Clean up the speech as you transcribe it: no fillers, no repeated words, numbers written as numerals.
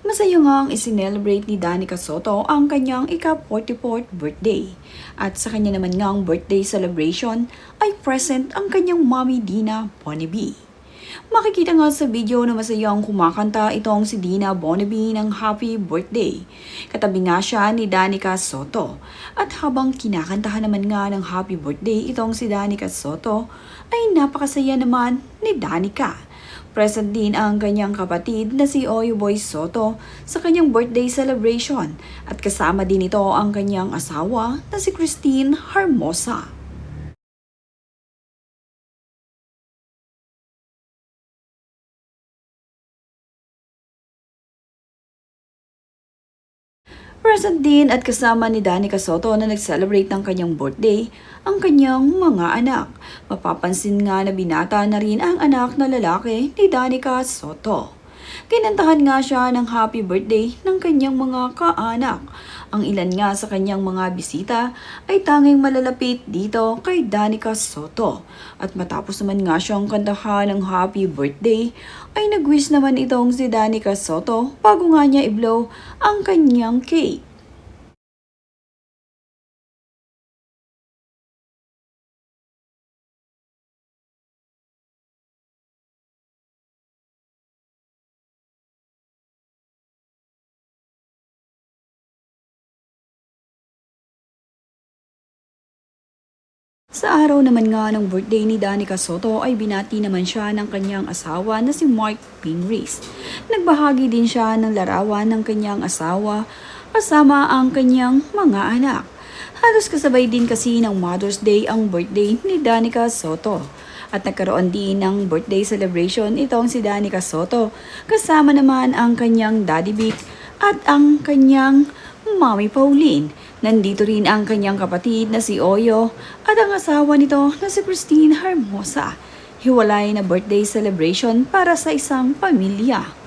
Masaya ngang isinelebrate ni Danica Soto ang kanyang ika-44th birthday. At sa kanya naman ngang birthday celebration ay present ang kanyang mommy Dina Bonnevie. Makikita nga sa video na masayang kumakanta itong si Dina Bonnevie ng happy birthday. Katabi nga siya ni Danica Soto. At habang kinakantahan naman nga ng happy birthday itong si Danica Soto ay napakasaya naman ni Danica. Present din ang kanyang kapatid na si Oyo Boy Soto sa kanyang birthday celebration at kasama din ito ang kanyang asawa na si Christine Hermosa. Present din at kasama ni Danica Soto na nag-celebrate ng kanyang birthday ang kanyang mga anak. Mapapansin nga na binata na rin ang anak na lalaki ni Danica Soto. Kinantahan nga siya ng happy birthday ng kanyang mga kaanak. Ang ilan nga sa kanyang mga bisita ay tanging malalapit dito kay Danica Soto. At matapos naman nga siyang kantahan ng happy birthday, ay nag-wish naman itong si Danica Soto bago nga niya i-blow ang kanyang cake. Sa araw naman nga ng birthday ni Danica Soto ay binati naman siya ng kanyang asawa na si Mark Pinris. Nagbahagi din siya ng larawan ng kanyang asawa kasama ang kanyang mga anak. Halos kasabay din kasi ng Mother's Day ang birthday ni Danica Soto. At nagkaroon din ng birthday celebration itong si Danica Soto kasama naman ang kanyang Daddy Vic at ang kanyang Mommy Pauline. Nandito rin ang kanyang kapatid na si Oyo at ang asawa nito na si Christine Hermosa. Hiwalay na birthday celebration para sa isang pamilya.